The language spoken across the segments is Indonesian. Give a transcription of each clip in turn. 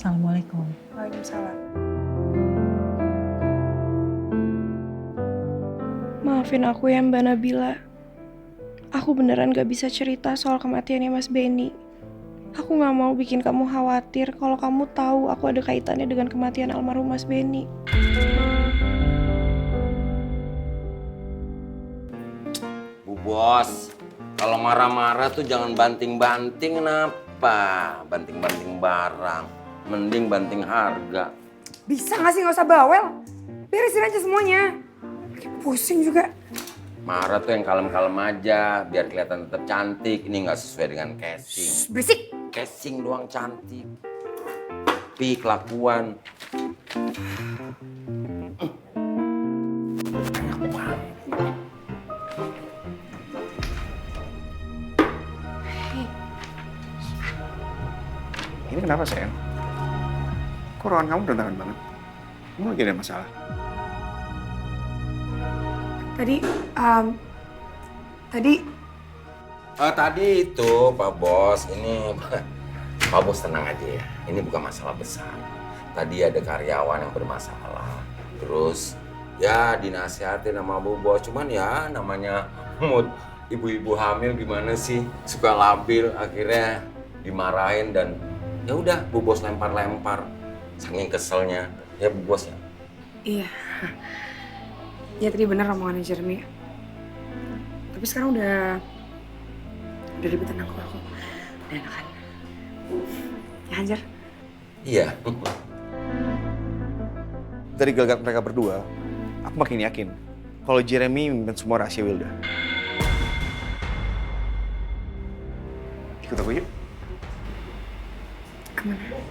Assalamualaikum. Waalaikumsalam. Maafin aku ya Mbak Nabila. Aku beneran gak bisa cerita soal kematiannya Mas Benny. Aku gak mau bikin kamu khawatir kalau kamu tahu aku ada kaitannya dengan kematian almarhum Mas Benny. Bu Bos, kalau marah-marah tuh jangan banting-banting kenapa? Banting-banting barang, mending banting harga. Bisa gak sih gak usah bawel? Beresin aja semuanya. Pusing juga. Marah tuh yang kalem-kalem aja, biar kelihatan tetap cantik. Ini nggak sesuai dengan casing. Shh, berisik. Casing doang cantik. Tapi kelakuan. Ini kenapa sayang? Kok ruangan kamu berantakan banget? Kamu lagi ada masalah? Tadi itu Pak Bos, ini Pak Bos tenang aja ya. Ini bukan masalah besar. Tadi ada karyawan yang bermasalah. Terus ya dinasihatin sama Bu Bos. Cuman ya namanya mood ibu-ibu hamil gimana sih? Suka labil, akhirnya dimarahin dan ya udah Bu Bos lempar-lempar. Saking keselnya. Ya Bu Bos ya. Iya. Ya tadi bener omongannya Jeremy. Tapi sekarang udah lebih tenang kok aku. Udah enakan. Ya Anjar? Iya. Dari gelagat mereka berdua, aku makin yakin kalau Jeremy menyimpan semua rahasia Wilda. Ikut aku yuk. Kemana?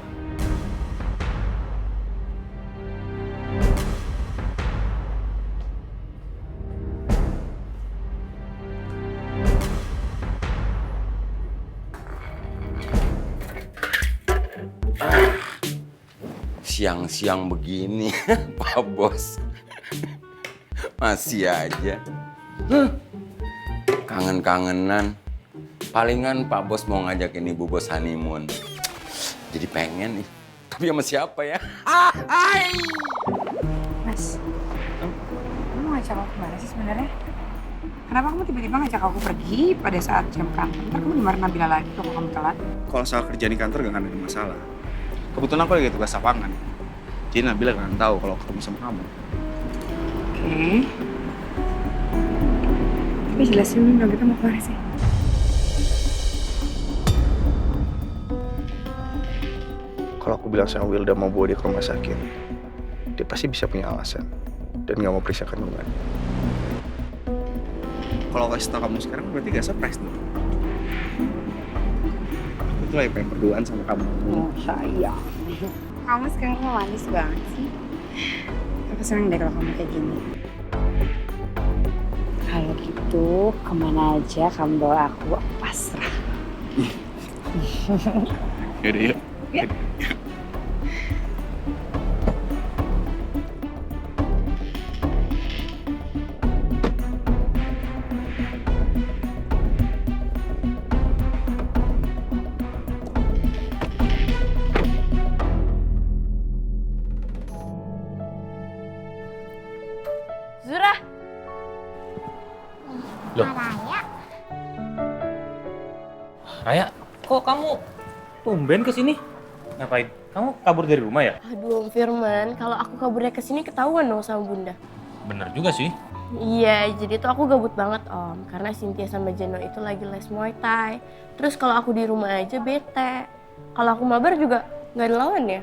Siang-siang begini, Pak Bos. Masih aja. Kangen-kangenan. Palingan Pak Bos mau ngajakin Ibu Bos honeymoon. Jadi pengen nih. Tapi sama siapa ya? Mas, kamu ngajak aku kemana sih sebenarnya? Kenapa kamu tiba-tiba ngajak aku pergi pada saat jam kantor? Ntar kamu dimarahin Nabila lagi kalau kamu telat. Kalau soal kerjaan di kantor gak akan ada masalah. Kebetulan aku lagi tugas lapangan. Jadi Nabila gak akan tahu kalau ketemu sama kamu. Oke. Tapi jelasin dong kita mau kemana sih? Kalau aku bilang sama Wilda mau bawa dia ke rumah sakit, dia pasti bisa punya alasan dan gak mau periksa kandungan. Kalau kasih tau kamu sekarang berarti gak surprise dong. Aku tuh lagi pengen berduaan sama kamu. Oh sayang. Kamu sekarang kok manis banget sih. Aku senang deh kalau kamu kayak gini. Kalau gitu kemana aja kamu bawa aku pasrah. Yaudah yuk. Ya. Zura. Loh. Raya, kok kamu tumben kesini? Ngapain? Kamu kabur dari rumah ya? Aduh Om Firman, kalau aku kaburnya ke sini ketahuan dong sama Bunda. Bener juga sih. Iya, jadi tuh aku gabut banget Om, karena Cynthia sama Jeno itu lagi les Muay Thai. Terus kalau aku di rumah aja bete. Kalau aku mabar juga nggak ada lawan ya.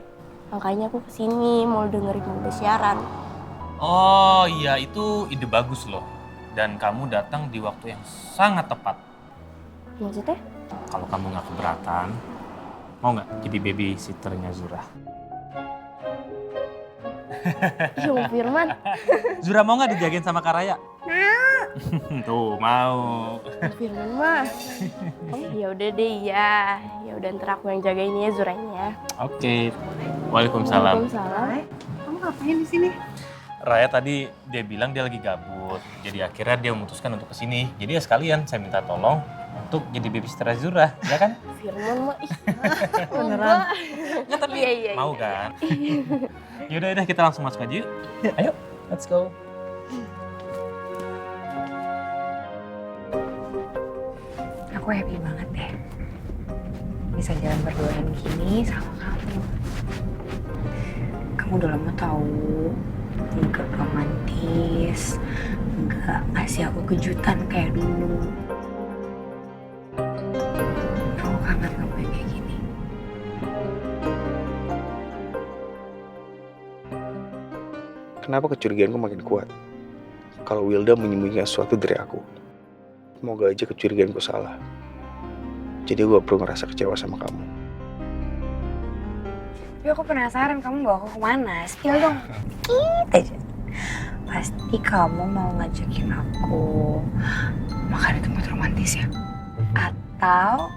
Makanya aku kesini mau dengerin Bunda siaran. Oh iya, itu ide bagus loh. Dan kamu datang di waktu yang sangat tepat. Maksudnya? Kalau kamu nggak keberatan, mau nggak jadi babysitternya Zura? Iya Om Firman. Zura mau nggak dijagain sama Kak Raya? Mau. Tuh, mau. Om Firman mah. Oh ya udah deh ya. Ya udah ntar aku yang jagain ya Zuranya. Oke. Waalaikumsalam. Waalaikumsalam. Kamu ngapain di sini? Raya tadi dia bilang dia lagi gabut, jadi akhirnya dia memutuskan untuk kesini. Jadi ya sekalian saya minta tolong untuk jadi babysitter Zura, ya kan? Firman mah ih. Beneran? Nggak, tapi Iya. mau kan? Yaudah, kita langsung masuk aja yuk. Ayo, let's go. Aku happy banget deh. Bisa jalan berduaan gini sama kamu. Kamu udah lama tahu nggak romantis, nggak ngasih aku kejutan kayak dulu. Aku kangen kamu yang kayak gini. Kenapa kecurigaanku makin kuat? Kalau Wilda menyembunyikan sesuatu dari aku. Semoga aja kecurigaanku salah. Jadi gue perlu ngerasa kecewa sama kamu. Tapi aku penasaran kamu bawa aku kemana? Spill dong. Dikit aja. Pasti kamu mau ngajakin aku makan di tempat romantis ya? Atau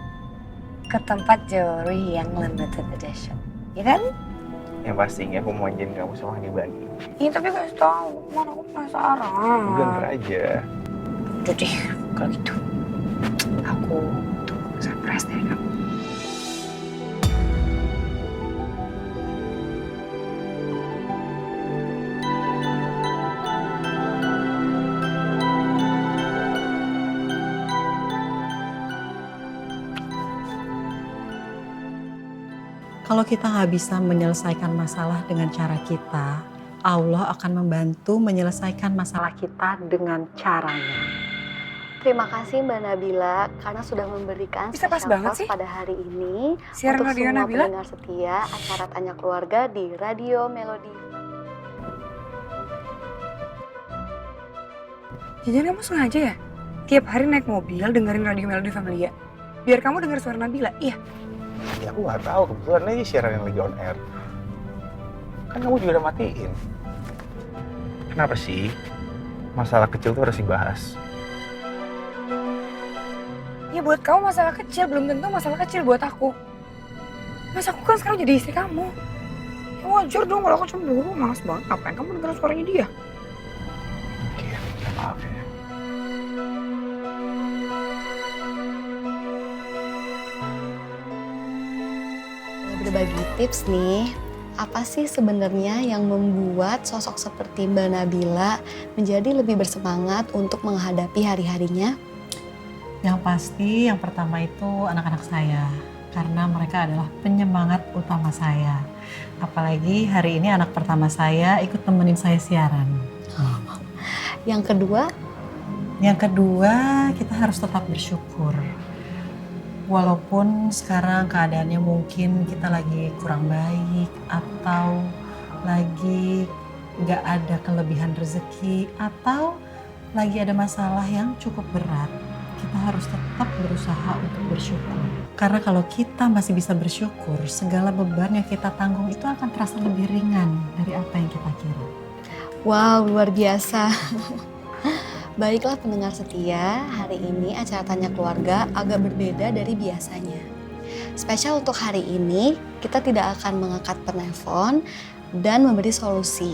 ke tempat jewelry yang limited edition. Ya kan? Yang pastinya aku mau janjiin kamu sama Hanibani. Iya tapi kasih tau, mana aku penasaran. Udah ntar aja. Udah deh, kalau gitu. Aku tunggu surprise dari kamu. Kalau kita nggak bisa menyelesaikan masalah dengan cara kita, Allah akan membantu menyelesaikan masalah kita dengan caranya. Terima kasih Mbak Nabila karena sudah memberikan Bisa pas special banget talk sih. pada hari ini Siaran untuk radio semua Nabila. pendengar setia acara Tanya Keluarga di Radio Melodi. Jangan kamu sengaja ya? Tiap hari naik mobil dengerin Radio Melody Familia. Biar kamu denger suara Nabila. Iya. Ya aku nggak tahu, kebetulan aja siaran yang lagi on air. Kan kamu juga udah matiin. Kenapa sih? Masalah kecil tuh harus dibahas. Ya buat kamu masalah kecil, belum tentu masalah kecil buat aku. Mas aku kan sekarang jadi istri kamu. Ya wajar dong kalau aku cemburu, males banget. Ngapain kamu denger suaranya dia? Oke, maaf ya. Berbagi tips nih, apa sih sebenarnya yang membuat sosok seperti Mbak Nabila menjadi lebih bersemangat untuk menghadapi hari-harinya? Yang pasti yang pertama itu anak-anak saya. Karena mereka adalah penyemangat utama saya. Apalagi hari ini anak pertama saya ikut temenin saya siaran. Yang kedua, Yang kedua, kita harus tetap bersyukur. Walaupun sekarang keadaannya mungkin kita lagi kurang baik atau lagi nggak ada kelebihan rezeki atau lagi ada masalah yang cukup berat, kita harus tetap berusaha untuk bersyukur. Karena kalau kita masih bisa bersyukur, segala beban yang kita tanggung itu akan terasa lebih ringan dari apa yang kita kira. wow luar biasa. Baiklah pendengar setia, hari ini acara Tanya Keluarga agak berbeda dari biasanya. Spesial untuk hari ini, kita tidak akan mengangkat penelpon dan memberi solusi.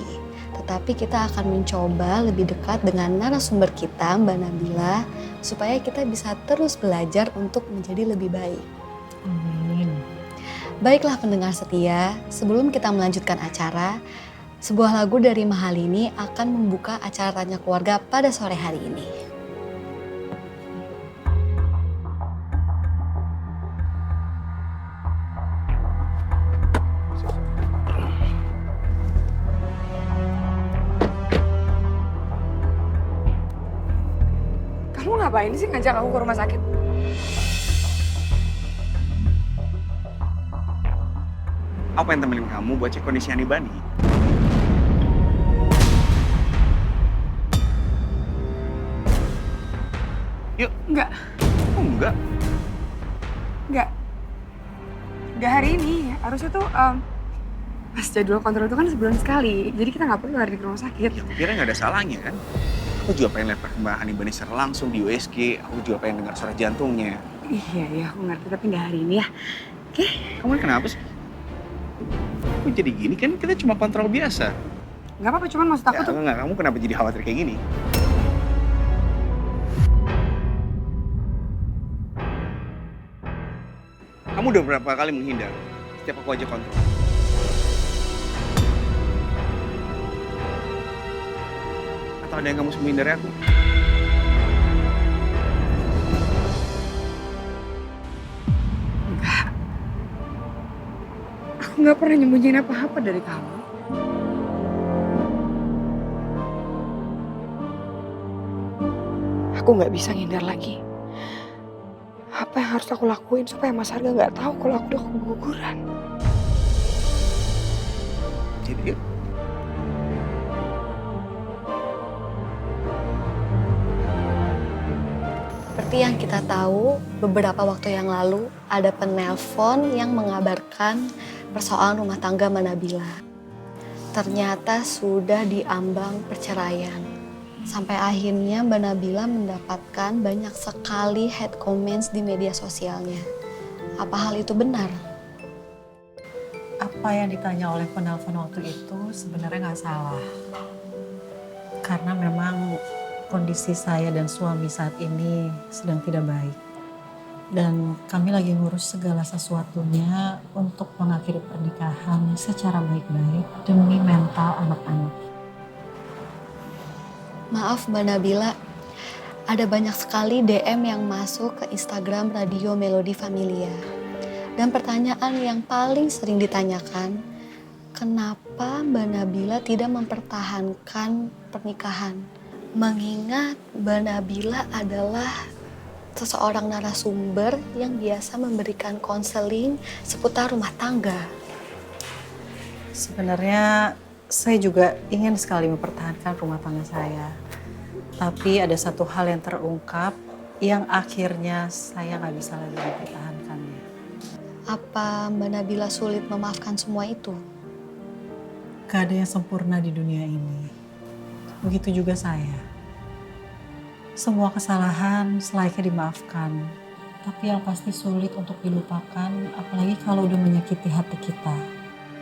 Tetapi kita akan mencoba lebih dekat dengan narasumber kita, Mbak Nabila, supaya kita bisa terus belajar untuk menjadi lebih baik. Amin. Baiklah pendengar setia, sebelum kita melanjutkan acara, sebuah lagu dari Mahalini akan membuka acara Tanya Keluarga pada sore hari ini. Kamu ngapain sih ngajak aku ke rumah sakit? Apa yang temenin kamu buat cek kondisi Hanibani? Yuk. Enggak, Oh enggak. enggak. Enggak hari ini. Harusnya tuh pas jadwal kontrol itu kan sebulan sekali. Jadi kita nggak perlu hari di rumah sakit. Aku kira nggak ada salahnya kan? Aku juga pengen lihat perkembangan Hanibani secara langsung di USG. Aku juga pengen dengar suara jantungnya. Iya, aku ngerti. Tapi nggak hari ini ya. Oke? Kamu ini kenapa sih? Kok jadi gini? Kan kita cuma kontrol biasa. Nggak apa-apa, cuman maksud aku Ya, tuh... enggak, kamu kenapa jadi khawatir kayak gini? Kamu udah berapa kali menghindar? setiap aku ajak kontrol. Atau ada yang kamu sembunyiin dari aku? Enggak. Aku nggak pernah nyembunyiin apa-apa dari kamu. Aku nggak bisa ngindar lagi. Apa yang harus aku lakuin supaya Mas Harga nggak tahu kalau aku udah keguguran? Jadi Seperti yang kita tahu, beberapa waktu yang lalu ada penelpon yang mengabarkan persoalan rumah tangga Mbak Nabila. Ternyata sudah diambang perceraian. Sampai akhirnya Mbak Nabila mendapatkan banyak sekali hate comments di media sosialnya. Apa hal itu benar? Apa yang ditanya oleh penelpon waktu itu sebenarnya nggak salah. Karena memang kondisi saya dan suami saat ini sedang tidak baik. Dan kami lagi ngurus segala sesuatunya untuk mengakhiri pernikahan secara baik-baik demi mental anak-anak. Maaf Mbak Nabila, ada banyak sekali DM yang masuk ke Instagram Radio Melody Familia. Dan pertanyaan yang paling sering ditanyakan, kenapa Mbak Nabila tidak mempertahankan pernikahan? Mengingat Mbak Nabila adalah seseorang narasumber yang biasa memberikan konseling seputar rumah tangga. Sebenarnya saya juga ingin sekali mempertahankan rumah tangga saya. Tapi ada satu hal yang terungkap yang akhirnya saya nggak bisa lagi mempertahankannya. Apa Mbak Nabila sulit memaafkan semua itu? Gak ada yang sempurna di dunia ini. Begitu juga saya. Semua kesalahan selayaknya dimaafkan. Tapi yang pasti sulit untuk dilupakan, apalagi kalau udah menyakiti hati kita.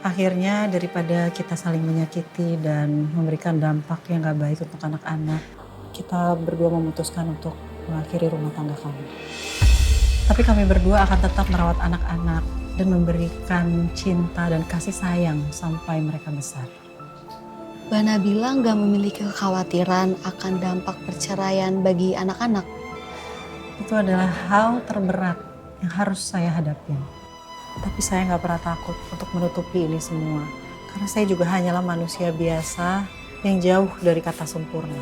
Akhirnya daripada kita saling menyakiti dan memberikan dampak yang gak baik untuk anak-anak, kita berdua memutuskan untuk mengakhiri rumah tangga kami. Tapi kami berdua akan tetap merawat anak-anak dan memberikan cinta dan kasih sayang sampai mereka besar. Mbak Nabila nggak memiliki kekhawatiran akan dampak perceraian bagi anak-anak. Itu adalah hal terberat yang harus saya hadapi. Tapi saya nggak pernah takut untuk menutupi ini semua. Karena saya juga hanyalah manusia biasa yang jauh dari kata sempurna.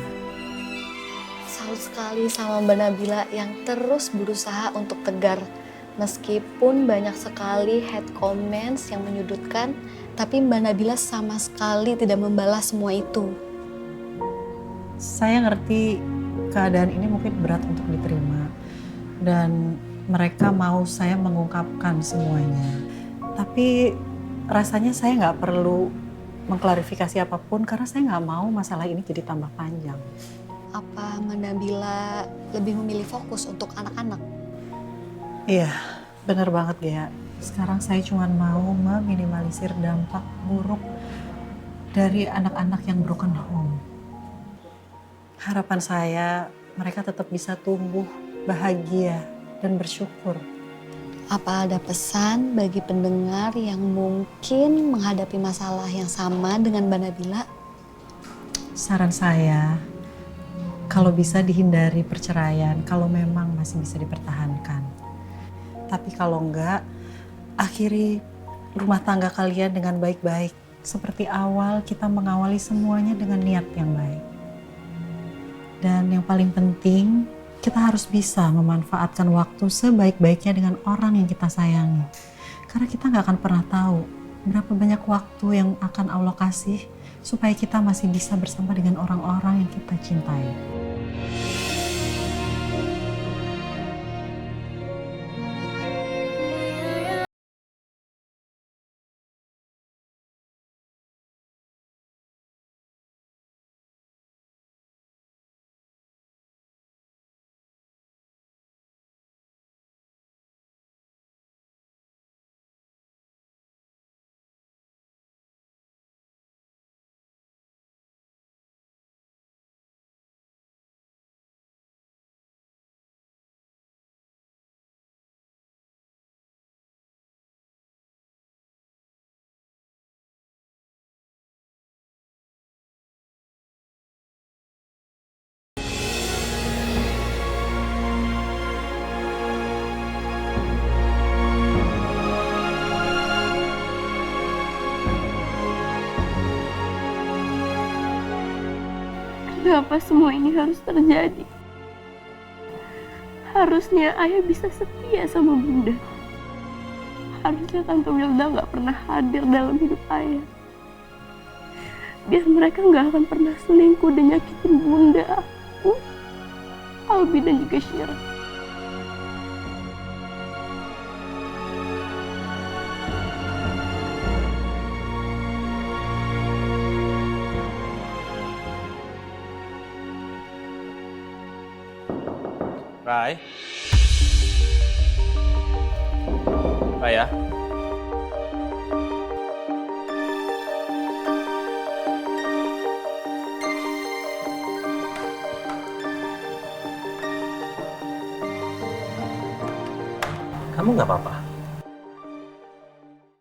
Salut sekali sama Mbak Nabila yang terus berusaha untuk tegar. Meskipun banyak sekali hate comments yang menyudutkan, tapi Mbak Nabila sama sekali tidak membalas semua itu. Saya ngerti keadaan ini mungkin berat untuk diterima. Dan mereka mau saya mengungkapkan semuanya. Tapi rasanya saya nggak perlu mengklarifikasi apapun karena saya nggak mau masalah ini jadi tambah panjang. Apa Mbak Nabila lebih memilih fokus untuk anak-anak? Iya, benar banget Gea. Sekarang saya cuma mau meminimalisir dampak buruk dari anak-anak yang broken home. Harapan saya mereka tetap bisa tumbuh bahagia dan bersyukur. Apa ada pesan bagi pendengar yang mungkin menghadapi masalah yang sama dengan Mbak Nabila? Saran saya, kalau bisa dihindari perceraian, kalau memang masih bisa dipertahankan. Tapi kalau enggak, akhiri rumah tangga kalian dengan baik-baik. Seperti awal kita mengawali semuanya dengan niat yang baik. Dan yang paling penting, kita harus bisa memanfaatkan waktu sebaik-baiknya dengan orang yang kita sayangi. Karena kita nggak akan pernah tahu berapa banyak waktu yang akan Allah kasih supaya kita masih bisa bersama dengan orang-orang yang kita cintai. Kenapa semua ini harus terjadi? Harusnya ayah bisa setia sama bunda. Harusnya Tante Wilda gak pernah hadir dalam hidup ayah. Biar mereka gak akan pernah selingkuh dan nyakitin bunda, aku, Albi dan juga Syira. Rai. Raya. Kamu nggak apa-apa?